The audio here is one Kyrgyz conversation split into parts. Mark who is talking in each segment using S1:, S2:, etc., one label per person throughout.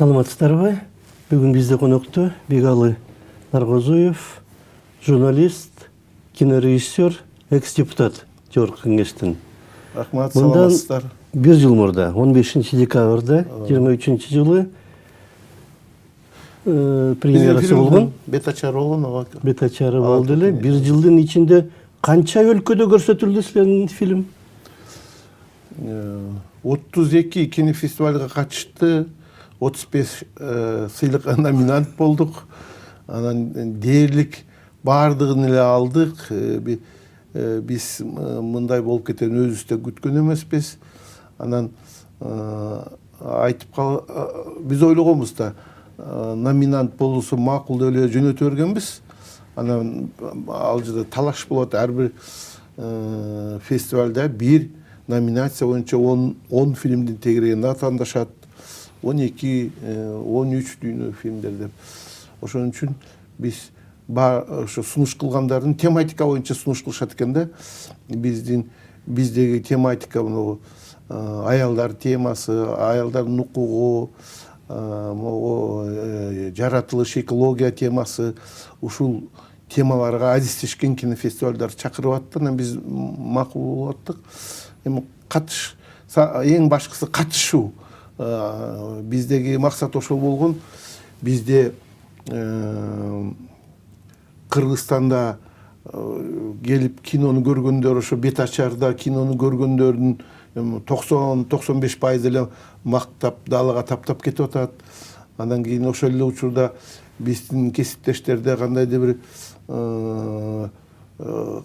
S1: Саламатсыздарбы? Бүгүн бизде конокто Бегалы Наргозуев, журналист, кинорежиссер, экс-депутат Жогорку Кеңештин.
S2: Рахмат,
S1: Мындан
S2: саламатсыздар.
S1: бир жыл мурда, 15 декабрда, 23 жылы премьерасы болгон.
S2: Бет ачары болгон, ага.
S1: Бет ачары болду эле. Бир жылдын ичинде канча өлкөдө көрсөтүлдү силердин фильм?
S2: 32 кинофестивальга катышты, 35 сыйлыкка номинант болдук. Анан дээрлик баардыгын эле алдык. Биз мындай болуп кетени өзүбүз да күткөн эмеспиз. Анан биз ойлогонбуз да, номинант болуусу макул деп эле жөнөтө бергенбиз. Анан ал жерде талаш болот, ар бир фестивалда бир номинация боюнча 10 фильмдин тегерегинде атаандашат. 12, 13 дүйнө фильмдер деп. Ошон үчүн биз ошо сунуш кылгандардын тематика боюнча сунуш кылышат экен да. Биздеги тематика мына аялдар темасы, аялдардын укугу, жаратылыш, экология темасы, ушул темаларга адистешкен кинофестивалдар чакырып атты. Анан биз макул болуп аттык. Эми эң башкысы катышуу. Биздеги максат ошол болгон. Бизде Кыргызстанда келип кинону көргөндөр, ошо бет ачарда кинону көргөндөрдүн 90-95% эле мактап, далага таптап кетип атат. Андан кийин ошол эле учурда биздин кесиптештерде кандайдыр бир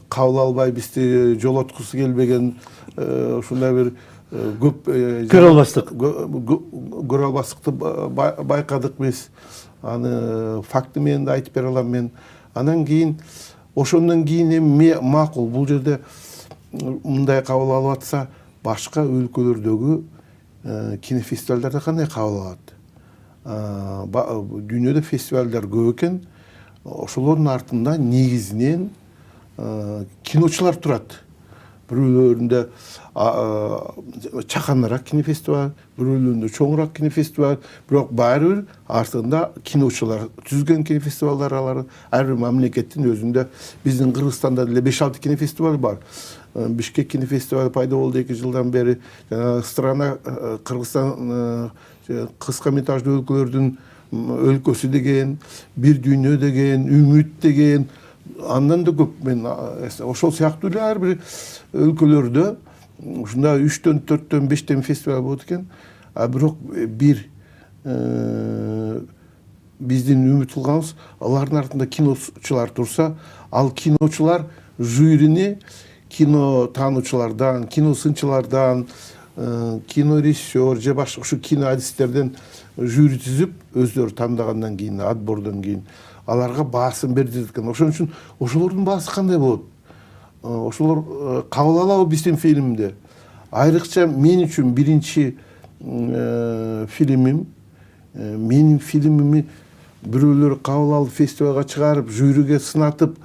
S2: кабыл албай бизди жолоткусу келбеген ушундай бир көп көрө албастыкты байкадык биз. Аны факты менен да айтып бере алам мен. Анан кийин ошондон кийин эми макул бул жерде мындай кабыл алып атса, башка өлкөлөрдөгү кинофестивалдарда кандай кабыл алат? Дүйнөдө фестивалдар көп экен. Ошолордун артында негизинен киночулар турат. Бирөөлөрүндө чаканыраак кинофестиваль, бирөөлөрүндө чоңураак кинофестиваль, бирок баары бир артында киночулар түзгөн кинофестивалдар алар. Ар бир мамлекеттин өзүндө, биздин Кыргызстанда деле 5-6 кинофестиваль бар. Бишкек кинофестиваль пайда болду 2 жылдан бери. Страна Кыргызстан кыска метраждуу өлкөлөрдүн өлкөсү деген, бир дүйнө деген, үмүт деген, андан да көп. Мен ошол сыяктуу эле ар бир өлкөлөрдө ушундай 3-төн 4-төн 5тен фестиваль болот экен. Бирок бир биздин үмүт кылганыбыз, алардын артында киночулар турса, ал киночулар жюрини кино таануучулардан, кино сынчылардан, кинорежиссер же башка ушу кино адистерден жюри түзүп, өздөрү тандагандан кийин, отбордон кийин аларга баасын бердирет экен. Ошон үчүн ошолордун баасы кандай болот? Ошолор кабыл алабы биздин фильмди? Айрыкча мен үчүн биринчи фильмим, менин фильмимди бирөөлөр кабыл алып фестивалга чыгарып, жюриге сынатып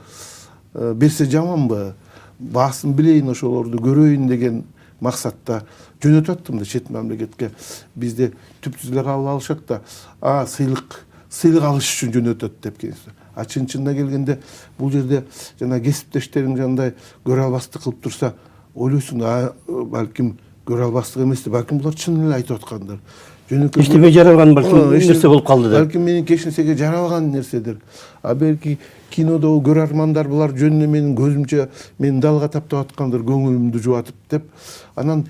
S2: берсе жаманбы? Баасын билейин, ошолорду көрөйүн деген максатта жөнөтүп аттым да чет мамлекетке. Бизде түптүз эле кабыл алышат да, сыйлык алыш үчүн жөнөтөт деп келсе. Чын-чынына келгенде бул жерде жана кесиптештериң жандай көрө албастык кылып турса, ойлойсуң, балким көрө албастык эмес, балким булар чын эле айтып аткандыр.
S1: Эчтеме жаралган балким нерсе болуп калды деп.
S2: Балким менин кечинсеге жаралган нерседир. Белки кинодогу көрөрмандар булар жөнүнө менин көзүмчө мени далга таптап аткандыр, көңүлүмдү жубатып деп. Анан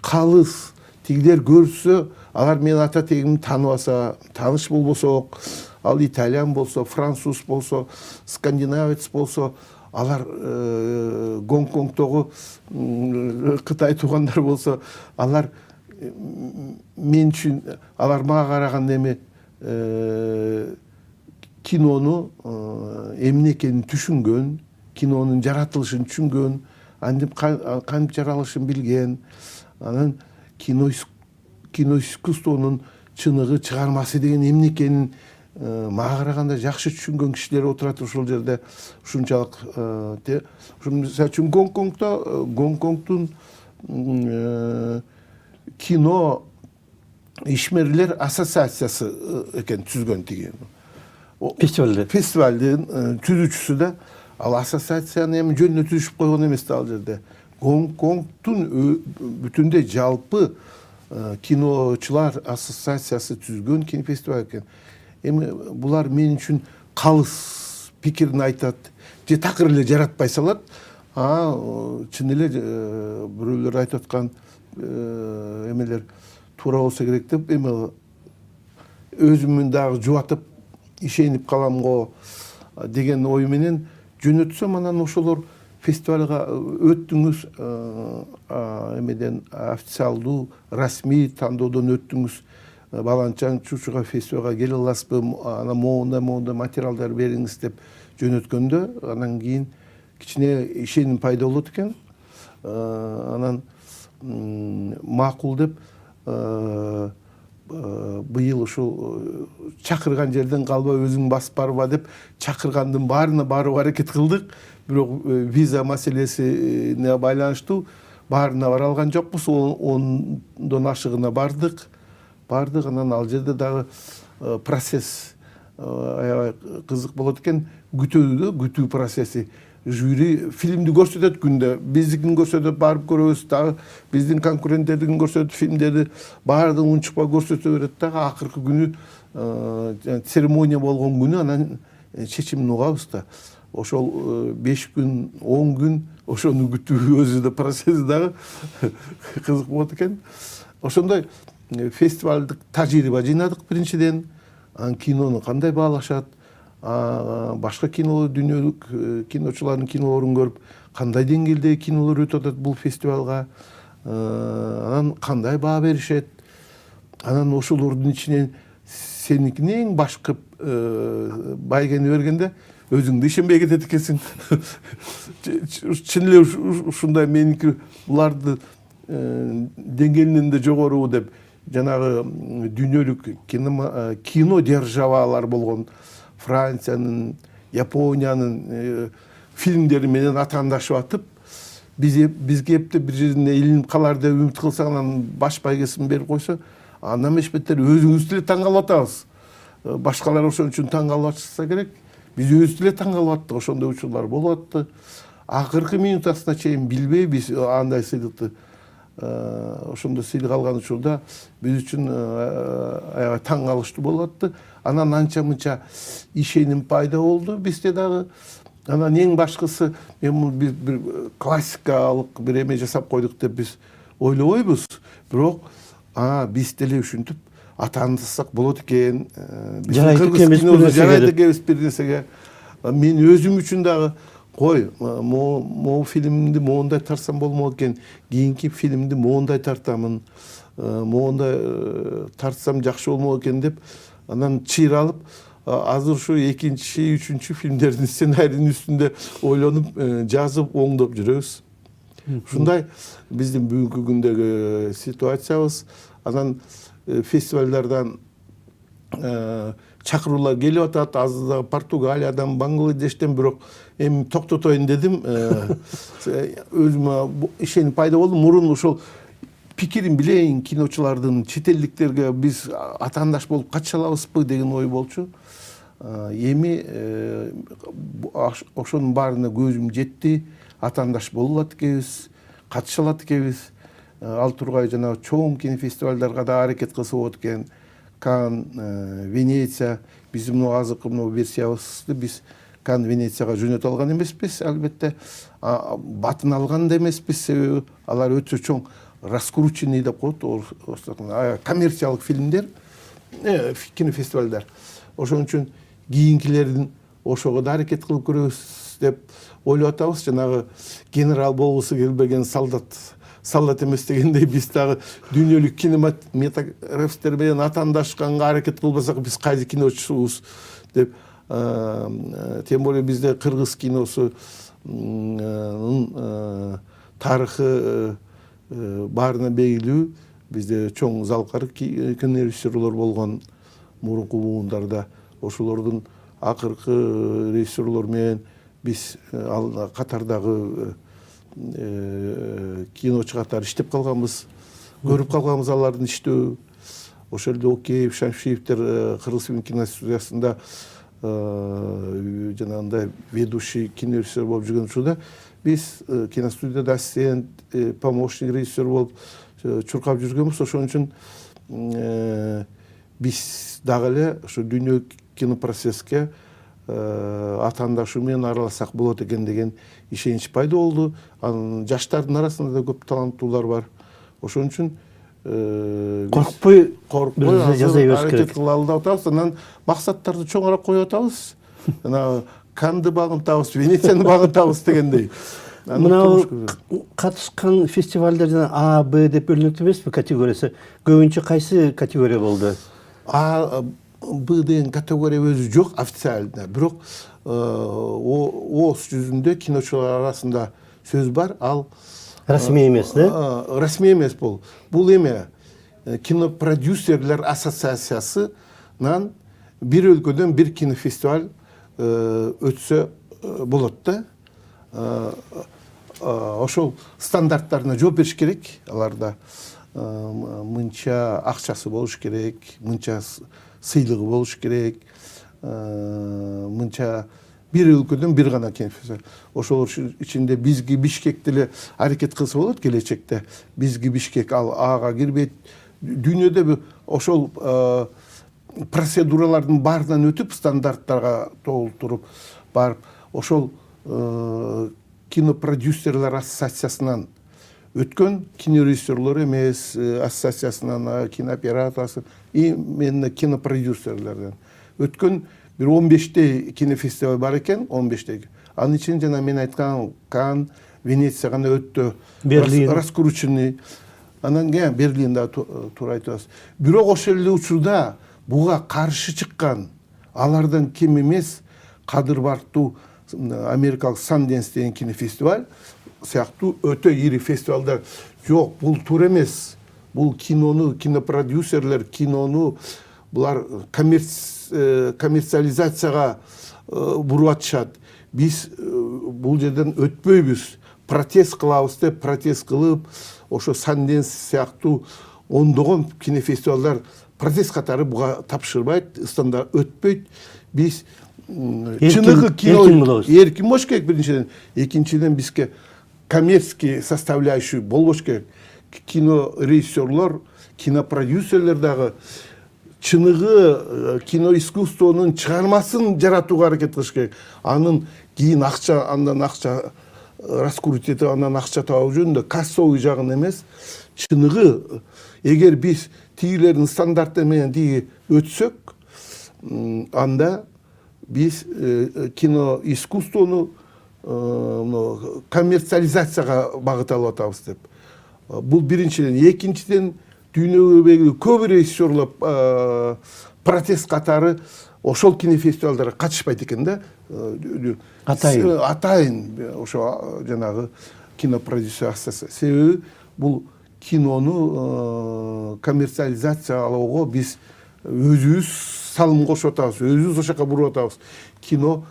S2: калыс тигилер көрсө, алар менин ата тегимди тааныбаса, тааныш болбосок, ал итальян болсо, француз болсо, скандинавец болсо, алар Гонконгдогу Кытай туугандар болсо, алар мен үчүн, алар мага караганда эми кинону эмне экенин түшүнгөн, кинонун жаратылышын түшүнгөн, кантип жаралышын билген, анан кино искусствонун чыныгы, чыгармасы деген эмне экенин мага караганда жакшы түшүнгөн кишилер отурат ошол жерде. Ушунчалык мисалы үчүн Гонконгдун кино ишмерлер ассоциациясы экен түзгөн тиги.
S1: Фестивалде.
S2: Фестивалдын түзүүчүсү да ал ассоциацияны эми жөнүнө түзүшүп койгон эмес да ал жерде. Гонконгтун бүтүндөй жалпы киночулар ассоциациясы түзгөн кинофестиваль экен. Эми булар мен үчүн калыс пикирин айтат же такыр эле жаратпай салат. Чын эле бирөөлөр айтып аткан эмелер туура болсо керек деп эми өзүмүн дагы жубатып ишенип калам го деген ой менен жөнөтсөм, анан ошолор фестивалга өттүңүз, эмеден официалдуу расмий тандоодон өттүңүз, баланчаң чучуга фестивалга келе аласызбы, анан моундай материалдар бериңиз деп жөнөткөндө, анан кийин кичине ишеним пайда болот экен. Анан макул деп быйыл ушул чакырган жерден калба, өзүң басып барба деп чакыргандын баарына барып аракет кылдык. Бирок виза маселесине байланыштуу баарына бара алган жокпуз. 10дон ашыгына бардык. Анан ал жерде дагы процесс аябай кызык болот экен. Күтүү процесси. Жюри фильмди көрсөтөт күндө, биздикин көрсөтөт, барып көрөбүз, дагы биздин конкуренттердин көрсөтөт фильмдерди, баардыгын унчукпай көрсөтө берет дагы. Акыркы күнү церемония болгон күнү анан чечимин угабыз да. Ошол 5 күн, 10 күн ошону күтүү өзү да процесс дагы кызык болот экен. Ошондой фестивалдык тажрыйба жыйнадык биринчиден. Кинону кандай баалашат, башка кино, дүйнөлүк киночулардын кинолорун көрүп, кандай деңгээлдеги кинолор өтүп атат бул фестивалга, анан кандай баа беришет, анан ошолордун ичинен сеникине эң башкы байгени бергенде өзүң да ишенбей кетет экенсиң. Чын эле ушундай меники буларды деңгээлинен да жогору деп жанагы дүйнөлүк кино державалар болгон Франциянын, Япониянын фильмдери менен атаандашып атып, бизге эптеп бир жерине илинип калар деп үмүт кылсаң, анан баш байгесин берип койсо, анда мешбеттер өзүңүз деле таң калып атабыз. Башкалар ошон үчүн таң калып атышса керек. Биз өзүбүз деле таң калып аттык, ошондой учурлар болуп атты. Акыркы минутасына чейин билбей биз андай сыйлыкты ошондо сыйлык алган учурда биз үчүн аябай таң калыштуу болуп атты. Анан анча мынча ишеним пайда болду бизде дагы. Анан эң башкысы, биз бир классикалык бир эме жасап койдук деп биз ойлобойбуз. Бирок биз деле ушинтип атаандасак болот экен. Жарайт экенбиз бир нерсеге. Мен өзүм үчүн дагы могу фильмди моундай тартсам болмок экен, кийинки фильмди моундай тартамын, моундай тартсам жакшы болмок экен деп анан чыйралып, азыр ушу 2-3 фильмдердин сценарийинин үстүндө ойлонуп, жазып, оңдоп жүрөбүз. Ушундай биздин бүгүнкү күндөгү ситуациябыз. Анан фестивалдардан чакыруулар келип атат, азыр Португалиядан, Бангладештен, бирок эми токтотоюн дедим. Өзүмө ишеним пайда болду. Мурун ошол пикирин билейин, киночулардын, чет элдиктерге биз атаандаш болуп кача алабызбы деген ой болчу. Эми ошонун баарына көзүм жетти. Атаандаш боло алат экенбиз, катыша алат экенбиз. Ал тургай жанагы чоң кинофестивалдарга да аракет кылса болот экен. Кан, Венеция, биздин азыркы версиябызды биз Кан, Венецияга жөнөтө алган эмеспиз, албетте. Батын алган да эмеспиз, себеби алар өтө чоң раскрученный деп коет, коммерциялык фильмдер, кинофестивалдар. Ошон үчүн кийинкилердин ошого да аракет кылып көрөбүз деп ойлоп атабыз. Жанагы генерал болгусу келбеген солдат эмес дегендей, биз дагы дүйнөлүк кинематографисттер менен атаандашканга аракет кылбасак, биз кайсы киночусубуз деп. Тем более бизде кыргыз киносунун тарыхы баарына белгилүү. Бизде чоң залкар кинорежиссерлор болгон мурунку буундарда. Ошолордун акыркы режиссерлор менен биз ал катардагы киночу катары иштеп калганбыз, көрүп калганбыз алардын иштөө. ошол эле Океев, Шамшиевдер Кыргыз Фильм киностудиясында жанагындай ведущий кинорежиссер болуп жүргөн учурда биз киностудияда ассистент, помощник режиссер болуп чуркап жүргөнбүз. Ошон үчүн биз дагы эле ошо дүйнө кинопроцесске атаандашу менен араласак болот экен деген ишенич пайда болду. Анын жаштардын арасында да көп таланттуулар бар. Ошон үчүн
S1: Коркпой жаза бериш керек.
S2: Аракет кылалы деп атабыз. Анан максаттарды чоңураак коюп атабыз. Жана Каннды багынтабыз, Венецияны багынтабыз дегендей.
S1: Мына катышкан фестивалдар жана А, Б деп бөлүнөт эмеспи категориясы? Көбүнчө кайсы категория болду?
S2: А, Б деген категория өзү жок официально. Бирок ооз жүзүндө киночулар арасында сөз бар. Ал
S1: Расмий эмес, да?
S2: Расмий эмес бул. Бул эме кинопродюсерлер ассоциациясынан бир өлкөдөн бир кинофестиваль өтсө болот да. Ошол стандарттарына жооп бериш керек. Аларда мынча акчасы болуш керек, мынча сыйлыгы болуш керек, мынча бир өлкөдөн бир гана кинофестиваль. Ошол ичинде бизги Бишкек деле аракет кылса болот келечекте. Бизги Бишкек ал Ага кирбейт. Дүйнөдө ошол процедуралардын баарынан өтүп, стандарттарга толтуруп барып, ошол кинопродюсерлер ассоциациясынан өткөн кинорежиссерлор эмес, ассоциациясынан кинооператорсы, именно кинопродюсерлерден өткөн бир 15 кинофестиваль бар экен, 15. Анын ичинде жана мен айткан Канн, Венеция гана өттү,
S1: Берлин,
S2: раскрученный. Анан кийин Берлинде туура айтасыз. Бирок ошол эле учурда буга каршы чыккан алардан кем эмес кадыр бартуу америкалык Sundance деген кинофестиваль сыяктуу өтө ири фестивалдар жок. Бул туура эмес. Бул кинону, кинопродюсерлер кинону булар коммерциализацияга буруп атышат. Биз бул жерден өтпөйбүз. Протест кылабыз деп протест кылып, ошо Sundance сыяктуу ондогон кинофестивалдар протест катары буга тапшырбайт, стандарт өтпөйт. Биз чыныгы кино эркин болуш керек биринчиден. Экинчиден бизге коммерческий составляющий болбош керек. Кино режиссерлор, кинопродюсерлер дагы чыныгы кино искусствонун чыгармасын жаратууга аракет кылыш керек. Анын кийин акча, андан акча раскрутить этип, андан акча табуу жөнүндө кассовый жагын эмес, чыныгы эгер биз тигилердин стандарты менен тиги өтсөк, анда биз кино искусствону коммерциализацияга багыт алып атабыз деп. Бул биринчиден. Экинчиден дүйнөгө белгилүү көп режиссерлор протест катары ошол кинофестивалдарга катышпайт экен да. Атайын ошо жанагы кинопродюсер ассоциация. Себеби бул кинону коммерциализациялоого биз өзүбүз салым кошуп атабыз, өзүбүз ошол жака буруп атабыз. Кино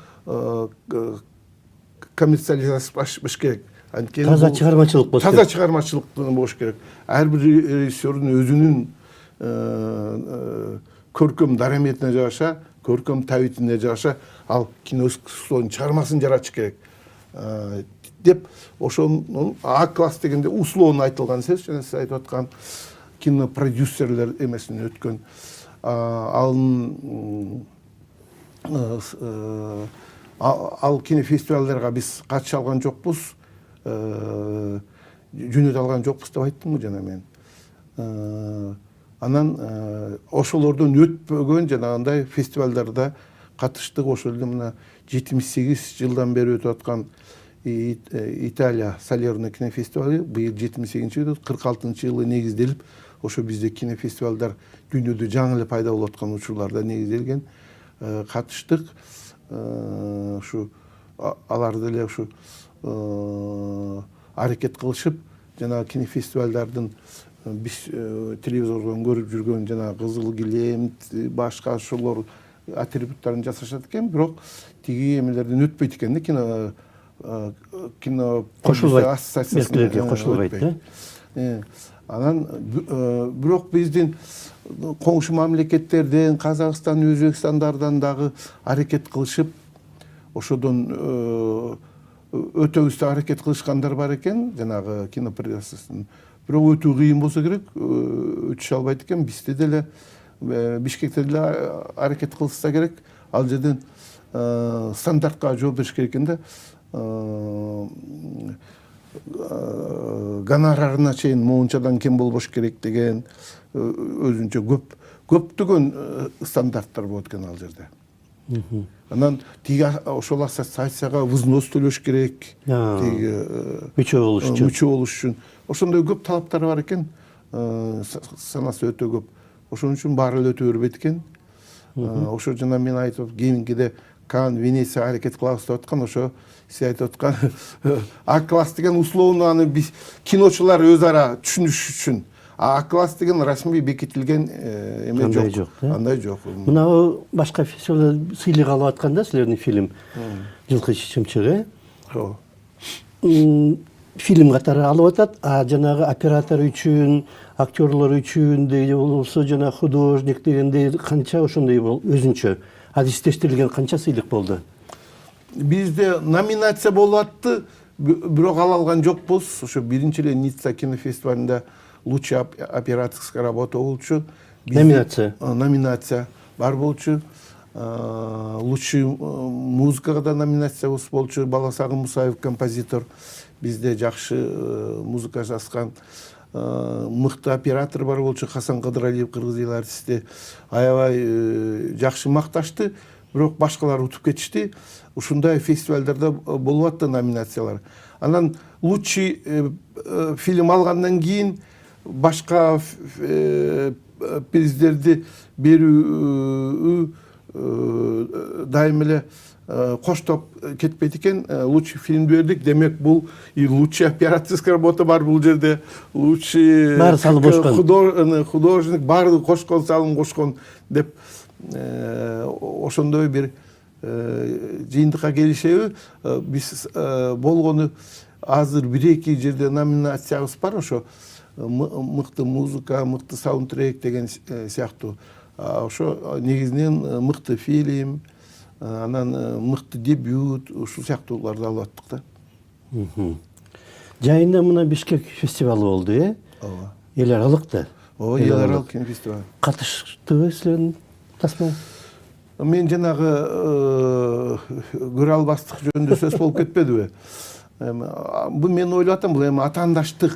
S2: коммерциализация керек.
S1: Таза чыгармачылык болуш керек.
S2: Таза чыгармачылык болуш керек. Ар бир режиссердун өзүнүн көркөм дараметине жараша, көркөм табитине жараша ал кино искусствонун чыгармасын жаратыш керек деп ошонун А класс дегенде условно айтылган сөз, жана сиз айтып аткан кинопродюсерлер эмесинен өткөн. Ал кинофестивалдарга биз катыша алган жокпуз, жөнөтө алган жокпуз деп айттым жана мен. Анан ошолордон өтпөгөн жанагындай фестивалдарда катыштык. Ошол эле мына 78 жылдан бери өтүп аткан Италия Салерно кинофестивалы быйыл 78-чи өтөт, 46-жылы негизделип, ошо бизде кинофестивалдар дүйнөдө жаңы эле пайда болуп аткан учурларда негизделген. Катыштык. Ушу алар деле ушу аракет кылышып, жана кинофестивалдардын биз телевизордон көрүп жүргөн жана кызыл килем, башка ошолор атрибуттарын жасашат экен, бирок тиги эмелерден өтпөйт экен да, кино
S1: кошулбайт, кошулбайт да.
S2: Анан бирок биздин коңшу мамлекеттерден, Казакстан, Өзбекстандардан дагы аракет кылышып, ошодон өтөбүздө аракет кылышкандар бар экен, жанагы кинопредствосын. Бирок өтүү кыйын болсо керек, өтүшө албайт экен. Бизде деле Бишкекте деле аракет кылышса керек. Ал жерден стандартка жооп бериш керек экен да. Гонорарына чейин моунчадан кем болбош керек деген өзүнчө көптөгөн стандарттар болот экен ал жерде. Анан тиги ошол ассоциацияга взнос төлөш керек. Тиги мүчө болуш үчүн. Ошондой көп талаптар бар экен. Санасы өтө көп. Ошон үчүн баары эле өтө бербейт экен. Ошо жана мен айтып кийинкиде Кан, Венеция аракет кылабыз деп аткан, ошо сиз айтып аткан А-класс деген условно аны биз киночулар өз ара түшүнүш үчүн. А-класс деген расмий бекитилген эме жок. Андай жок.
S1: Мына башка фестивалда сыйлык алып атканда силердин фильм Жылкы чымчыгы. Фильм катары алып атат, а жанагы оператор үчүн, актерлор үчүн болсо жана художник дегендей канча ошондой өзүнчө адистештирилген канча сыйлык болду?
S2: Бизде номинация болуп атты, бирок ала алган жокпуз. Ошо биринчи эле Ницца кинофестивалында лучшая операторская работа болчу. Номинация бар болчу. Лучший музыкага да номинация болчу. Баласагын Мусаев композитор. Бизде жакшы музыка жазган мыкты оператор бар болчу. Хасан Кыдыралиев, кыргыз эл артисти. Аябай жакшы макташты, бирок башкалар утуп кетишти. Ушундай фестивалдарда болуп атты номинациялар. Анан лучший фильм алгандан кийин башка приздерди берүү дайым эле коштоп кетпейт экен. Лучший фильмди бердик, демек бул и лучшая операторская работа бар бул жерде. Лучший художник баары кошкон, салым кошкон деп ошондой бир жыйынтыкка келишеби. Биз болгону азыр 1-2 жерде номинациябыз бар, ошо мыкты музыка, мыкты саундтрек деген сыяктуу. Ошо негизинен мыкты фильм, анан мыкты дебют, ушул сыяктууларды алып аттык да.
S1: Жайында мына Бишкек фестивалы болду,
S2: Ооба.
S1: Эл аралык да.
S2: Ооба, эл аралык кинофестиваль.
S1: Катыштыбы силердин тасма?
S2: Мен жанагы көрө албастык жөнүндө сөз болуп кетпедиби? Бул мен ойлоп атам, бул эми атаандаштык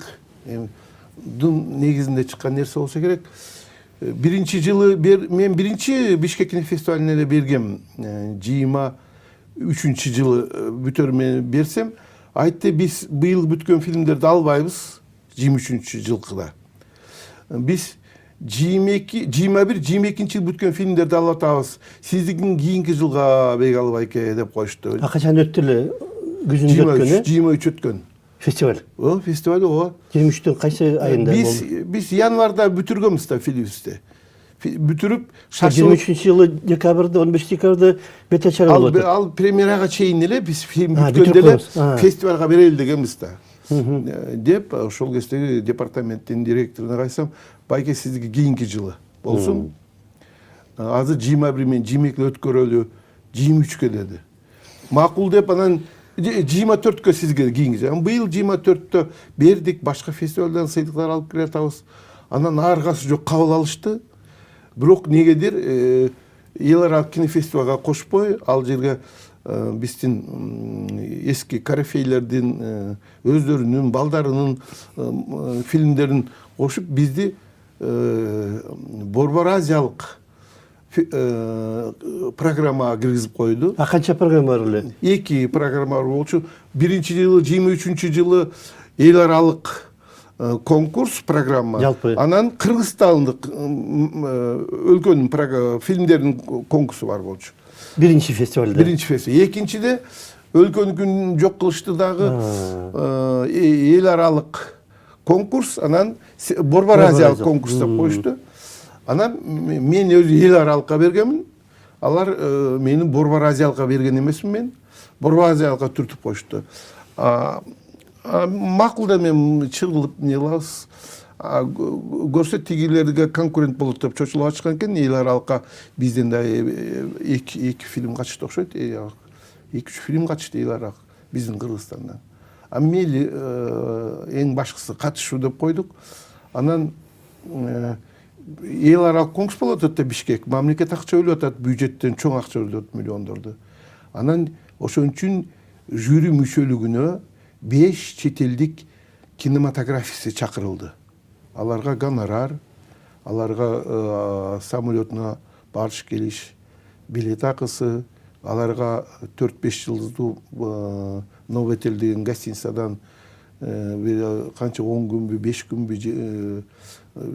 S2: негизинде чыккан нерсе болсо керек. Биринчи жылы мен биринчи Бишкек кинофестивалине эле бергем. 23-чү жылы бүтөр мен берсем, айтты биз быйыл бүткөн фильмдерди албайбыз 23-чү жылкыда. Биз 21-22-чи бүткөн фильмдерди алып атабыз. Сиздин кийинки жылга бек албайке деп коюшту.
S1: Качан өттү эле? Күзүндө өткөн,
S2: 23 өткөн.
S1: Фестиваль.
S2: Фестиваль ооба.
S1: 23-төн кайсы айында болду?
S2: Биз январда бүтүргөнбүз да фильмибизди. Бүтүрүп,
S1: 23-чү жылы декабрда, 15 декабрда бет ачары болот.
S2: Ал премьерага чейин эле биз фильм бүткөндө эле фестивалга берели дегенбиз да. Деп ошол кездеги департаменттин директоруна кайсам, байке сиздики кийинки жылы болсун. Азыр 21 мен 22 өткөрөлү, 23-кө деди. Макул деп анан 24-кө сизге кийинки. Быйыл 24-тө бердик, башка фестивалдан сыйлыктар алып келе атабыз. Анан аргасы жок, кабыл алышты. Бирок негедир эл аралык кинофестивалга кошпой, ал жерге биздин эски корифейлердин өздөрүнүн балдарынын фильмдерин кошуп бизди Борбор Азиялык программага киргизип койду.
S1: А канча программа бар эле?
S2: 2 программа болчу. Биринчи жылы 23-чү жылы эл аралык конкурс программа. Анан Кыргызстандык өлкөнүн фильмдеринин конкурсу бар болчу.
S1: Биринчи фестивалда.
S2: Биринчи фестиваль. Экинчиде өлкөнүн жок кылышты дагы эл аралык конкурс, анан Борбор Азиялык конкурс деп коюшту. Анан мен өзү эл аралыкка бергенмин. Алар мени Борбор Азиялыкка берген эмесмин мен. Борбор Азиялыкка түртүп коюшту. Макул да мен чыгылып не кылабыз. көрсөтүүгүлөргө конкурент болот деп чочулуп ачкан экен. Эл аралыкка бизден да эки фильм качты окшойт. 2-3 фильм качты эл аралык биздин Кыргызстандан. А мейли эң башкысы катышуу деп койдук. Анан эл аралык конкурс болуп атат да Бишкек. Мамлекет акча бөлүп атат, бюджеттен чоң акча бөлүп атат, миллиондорду. Анан ошон үчүн жюри мүчөлүгүнө 5 чет элдик кинематографистер чакырылды. Аларга гонорар, аларга самолетуна барыш келиш билет акысы, аларга 4-5 жылдыздуу Новотел деген гостиницадан канча 10 күнбү, 5 күнбү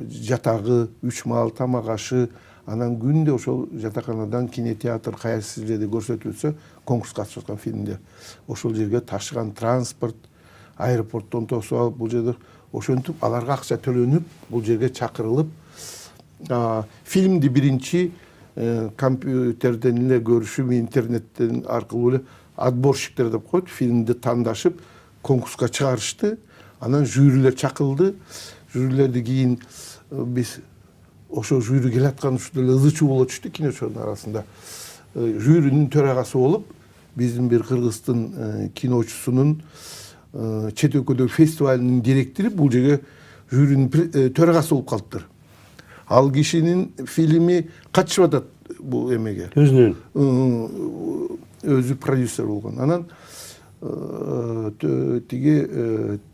S2: жатагы, 3 маал тамак ашы, анан күндө ошол жатаканадан кинотеатр кайсы жерде көрсөтүлсө, конкурс катышып аткан фильмдер. Ошол жерге ташыган транспорт, аэропорттон тосуп алып, бул жерде ошентип аларга акча төлөнүп, бул жерге чакырылып, фильмди биринчи компьютерден эле көрүшүп, интернеттен аркылуу эле отборщиктер деп коет, фильмди тандашып, конкурска чыгарышты. Анан жюрилер чакылды. Жюрилерди кийин биз ошо жюри келаткан учурда эле ызы чуу боло түштү киночулардын арасында. Жюринин төрагасы болуп, биздин бир кыргыздын киночусунун чет өлкөдөгү фестивалынын директори бул жерге жюринин төрагасы болуп калыптыр. Ал кишинин фильми катышып атат бул эмеге. Өзү продюсер болгон. Анан тиги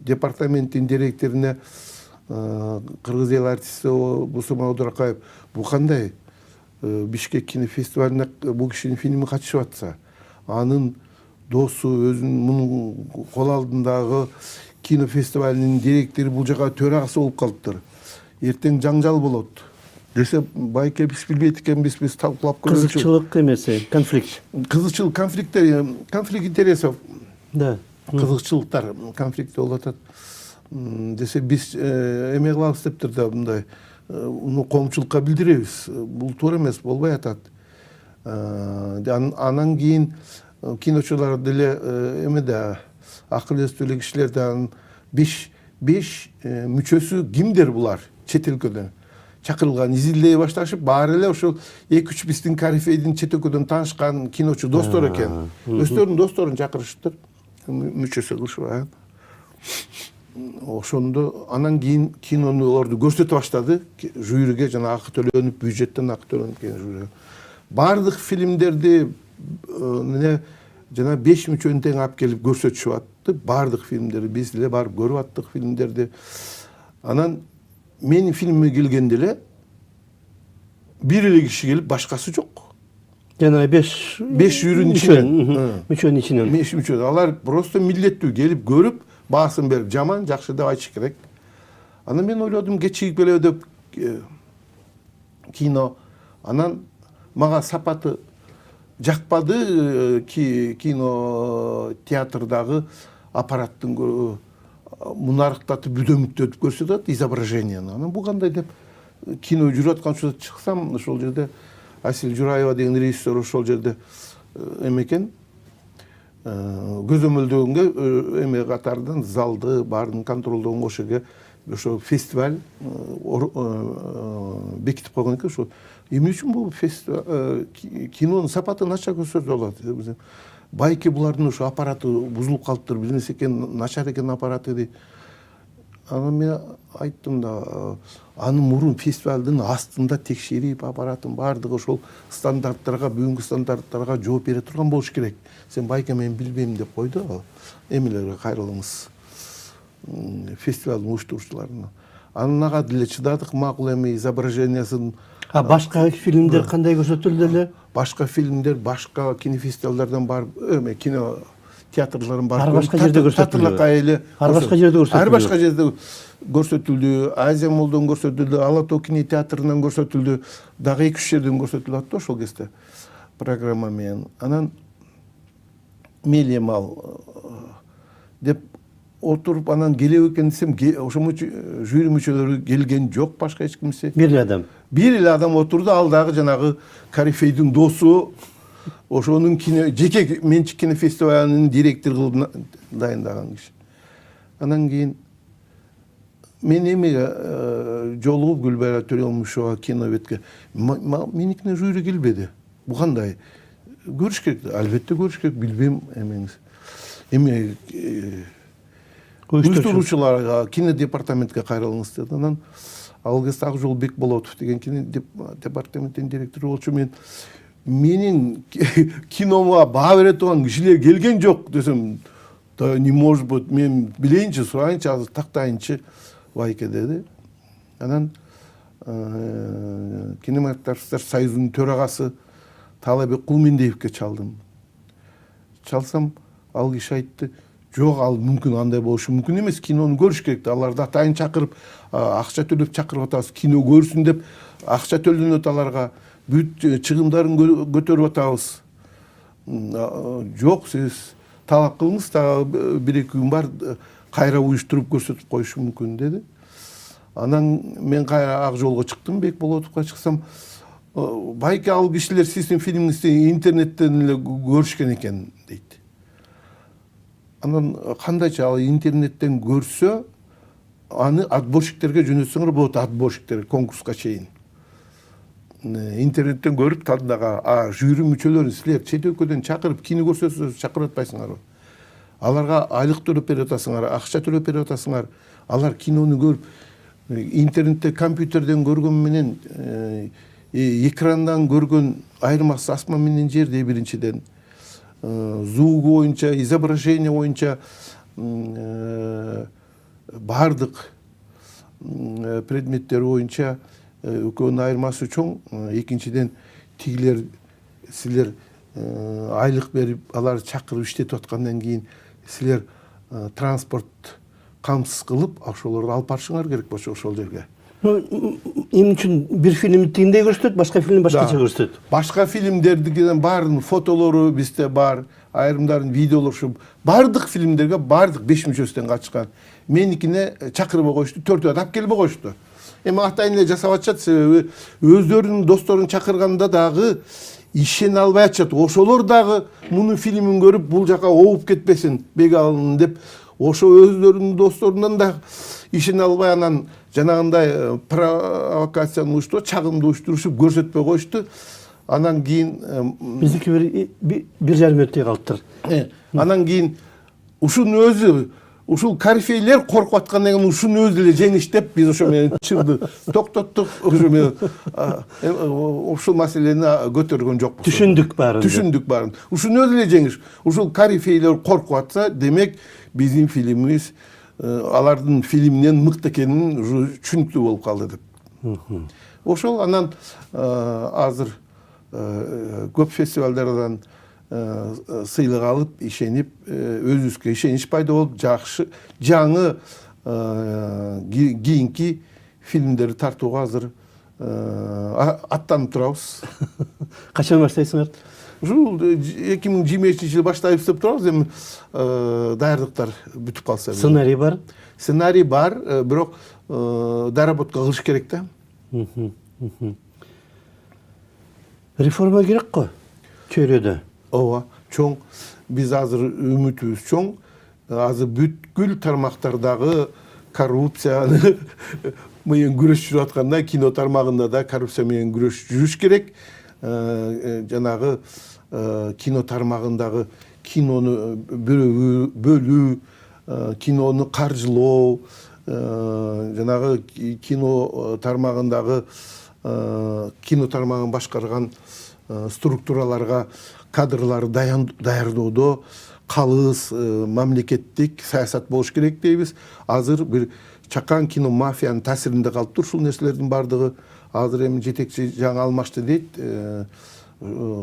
S2: департаменттин директоруна кыргыз эл артисти Бусума Одуракаев бул кандай Бишкек кинофестивалына бул кишинин фильми катышып атса, анын досу өзүнүн мунун кол алдындагы кинофестивалынын директору бул жака төрагасы болуп калыптыр. Эртең жаңжал болот десе, байке биз билбейт экенбиз, биз талкуулап көрөлүчү.
S1: Кызыкчылык эмеси, конфликт.
S2: Кызыкчылык, конфликттер, конфликт интересов.
S1: Да.
S2: Кызыкчылыктар, конфликт болуп атат. Десе биз эме кылабыз дептир да мындай коомчулукка билдиребиз. Бул туура эмес, болбой атат. Анан кийин киночулар деле эме да акыл эстүү эле кишилер да 5 мүчөсү кимдер булар чет өлкөдөн чакырылган изилдей башташып, баары эле ошол 2-3 биздин корифейдин чет өлкөдөн таанышкан киночу достор экен. Өздөрүнүн досторун чакырышыптыр, мүчөсү кылышпаган. Ошондо анан кийин кинолорду көрсөтө баштады жюриге, жана акы төлөнүп, бюджеттен акы төлөнүп келген жюриге. Бардык фильмдерди жана 5 мүчөнү тең алып келип көрсөтүшүп атты. Бардык фильмдерди биз деле барып көрүп аттык фильмдерди. Анан менин фильмиме келгенде эле бир эле киши келип, башкасы жок.
S1: Жана 5
S2: жюринин ичинен.
S1: Мүчөнүн ичинен.
S2: 5 мүчө. Алар просто милдеттүү келип көрүп, баасын берип, жаман, жакшы деп айтыш керек. Анан мен ойлодум, кечигип келеби деп кино. Анан мага сапаты жакпады, кино театрдагы аппараттын мунарыктатып, бүдөмүктөтүп көрсөтөт изображенияны. Анан бул кандай деп кино жүрүп аткан учурда чыксам, ошол жерде Асил Жураева деген режиссер ошол жерде эме экен, көзөмөлдөгөнгө эме катардан залды баарын контролдогонго ошол жерге ошо фестиваль бекитип койгон экен. Ошо эмне үчүн бул фестиваль кинонун сапаты начар көрсөтүп алат. Байки булардын ошо аппараты бузулуп калыптыр, бир нерсе экен, начар экен аппараты дейт. Анан мен айттым да, анын мурун фестивалдын астында текшерип, аппаратын баардыгы ошол стандарттарга, бүгүнкү стандарттарга жооп бере турган болуш керек. Сен байке мен билбейм деп койду. Эмелерге кайрылыңыз, фестивалдын уюштуруучуларына. Анан ага деле чыдадык, макул эме изображениясын.
S1: Башка фильмдер кандай көрсөтүлдү эле?
S2: Башка фильмдер, башка кинофестивалдардан барып, эме кино театрларын барып,
S1: ар башка жерде көрсөтүлдү. Ар башка жерде көрсөтүлдү.
S2: Ар башка жерде көрсөтүлдү. Азия молдон көрсөтүлдү, Ала Тоо кинотеатрынан көрсөтүлдү. Дагы 2-3 жерден көрсөтүлүп атты ошол кезде программа менен. Анан мейли ал деп отуруп, анан келеби экен десем, ошо жюри мүчөлөрү келген жок, башка эч кимсе.
S1: Бир эле адам.
S2: Бир эле адам отурду, ал дагы жанагы корифейдин досу, ошонун жеке менчик кинофестивалынын директор кылып дайындаган киши. Анан кийин мен эмеге жолугуп Гүлбайра Төлөмушова кинобетке меникине жүйрү келбеди. Бу кандай? Көрүш керек, албетте көрүш керек, билбейм эмеңиз. Эме уюштуруучуларга кино департаментке кайрылыңыз деди. Анан ал кезде Акжол Бекболотов деген кино департаменттин директору болчу. Менин кинома баа бере турган кишилер келген жок десем, да не может быть, мен билейинчи, сурайынчы, азыр тактайынчы Вайке деди. Анан кинематографисттер союзунун төрагасы Талабек Кулмендиевке чалдым. Чалсам, ал киши айтты, жок, ал мүмкүн андай болушу мүмкүн эмес, кинону көрүш керек. Аларды атайын чакырып, акча төлөп чакырып атабыз, кино көрсүн деп акча төлөнөт аларга, бүт чыгымдарын көтөрүп атабыз. Жок, сиз талап кылыңыз, дагы бир-эки күн бар, кайра уюштуруп көрсөтүп коюшу мүмкүн деди. Анан мен кайра ак жолго чыктым, Бекболотовго чыксам, байке ал кишилер сиздин фильмиңизди интернеттен эле көрүшкөн экен дейт. Анан кандайча ал интернеттен көрсө, аны отборщиктерге жөнөтсөңөр болот, отборщиктер конкурска чейин. Интернеттен көрүп тандага, жюри мүчөлөрүн силер чет өлкөдөн чакырып кино көрсөтсөңөр чакырып атпайсыңарбы? Аларга айлык төлөп берип атасыңар, акча төлөп берип атасыңар. Алар кинону көрүп, интернетте компьютерден көргөн менен экрандан көргөн айырмасы асман менен жердей. Биринчиден звук боюнча, изображение боюнча бардык предметтер боюнча экөөнүн айырмасы чоң. Экинчиден тигилер силер айлык берип, алар чакырып иштетип аткандан кийин силер транспорт камсыз кылып, ошолорду алып барышыңар керек болчу ошол жерге.
S1: Эмне үчүн бир фильм тигиндей көрсөтөт, башка фильм башкача көрсөтөт?
S2: Башка фильмдердин баарынын фотолору бизде бар, айрымдарын видеолошу, бардык фильмдерге бардык 5 мүчөсүнөн катышкан. Меникине чакырбай коюшту, 4 адам келбей коюшту. Эми атайын эле жасап атышат, себеби өздөрүнүн досторун чакырганда дагы ишене албай атышат. Ошолор дагы мунун фильмин көрүп, бул жака оуп кетпесин, бегалын деп, ошо өздөрүнүн досторунан да ишене албай, анан жанагындай провокацияны уюштуруп, чагымды уюштурушуп көрсөтпөй коюшту. Анан кийин
S1: Биздики бир жарым өттөй калыптыр.
S2: Анан кийин ушунун өзү, ушул корифейлер коркуп аткандан кийин ушунун өзү эле жеңиш деп, биз ошо менен чырды токтоттук. Ошо менен ушул маселени көтөргөн жокпуз.
S1: Түшүндүк баарын.
S2: Түшүндүк баарын. Ушунун өзү эле жеңиш. Ушул корифейлер коркуп атса, демек биздин фильмибиз алардын фильминен мыкты экенин түшүнүктүү болуп калды деп. Ошол анан азыр көп фестивалдардан сыйлык алып, ишенип, өзүбүзгө ишенич пайда болуп, жакшы, жаңы кийинки фильмдерди тартууга азыр аттанып турабыз.
S1: Качан баштайсыңар?
S2: Ушул 2025-жылы баштайбыз деп турабыз. Эми даярдыктар бүтүп калса.
S1: Сценарий бар?
S2: Сценарий бар, бирок доработка кылыш керек да.
S1: Реформа керек го чөйрөдө.
S2: Ооба, чоң. Биз азыр үмүтүбүз чоң. Азыр бүткүл тармактардагы коррупцияны менен күрөш жүрүп атканда, кино тармагында да коррупция менен күрөш жүрүш керек. Жанагы кино тармагындагы кинону бөлүү, кинону каржылоо, жанагы кино тармагындагы кино тармагын башкарган структураларга кадрларды даярдоодо калыс мамлекеттик саясат болуш керек дейбиз. Азыр бир чакан кино мафиянын таасиринде калыптыр ушул нерселердин бардыгы. Азыр эми жетекчи жаңы алмашты дейт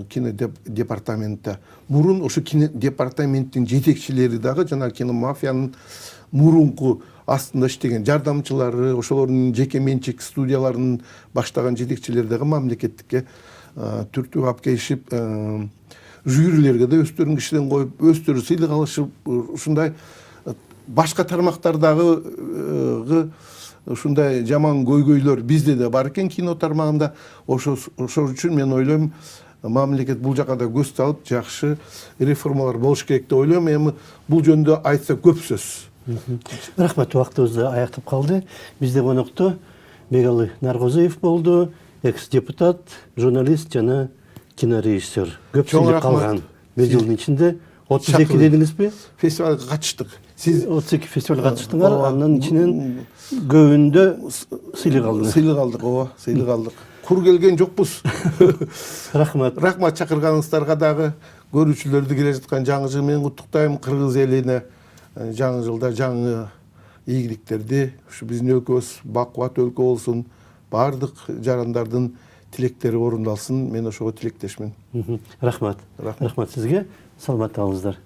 S2: кино департаментте. Мурун ошо кино департаменттин жетекчилери дагы жана кино мафиянын мурунку астында иштеген жардамчылары, ошолордун жеке менчик студияларынын баштаган жетекчилери дагы мамлекеттикке түртүп алып келишип, жюрилерге да өздөрүнүн кишиден коюп, өздөрү сыйлык алышып, ушундай башка тармактардагы ушундай жаман көйгөйлөр бизде да бар экен кино тармагында. Ошол үчүн мен ойлойм, мамлекет бул жака да көз салып, жакшы реформалар болуш керек деп ойлойм. Эми бул жөндө айтса көп сөз.
S1: Рахмат, убактыбыз да аяктап калды. Бизде конокто Бегалы Наргозиев болду, экс-депутат, журналист жана кинорежиссер. Көп
S2: Чоң
S1: сүйлөп
S2: рахмат.
S1: калган. Бир жылдын ичинде 32
S2: Шақырды.
S1: дедиңизби?
S2: Фестивальге катыштык. Сиз
S1: 32 фестивалга катыштыңар,
S2: Ооба.
S1: андан ичинен көбүндө сыйлык алдыңар.
S2: сыйлык алдык, ооба, сыйлык алдык. Кур келген жокпуз.
S1: Рахмат.
S2: Рахмат чакырганыңыздарга дагы, көрүүчүлөрдү келе жаткан жаңы жыл менен куттуктайм. Кыргыз элине жаңы жылда жаңы ийгиликтерди, ушу биздин өлкөбүз бакубат өлкө болсун, баардык жарандардын тилектери орундалсын. Мен ошого тилектешмин.
S1: Рахмат.
S2: Рахмат.
S1: Рахмат сизге. Саламатта болуңуздар.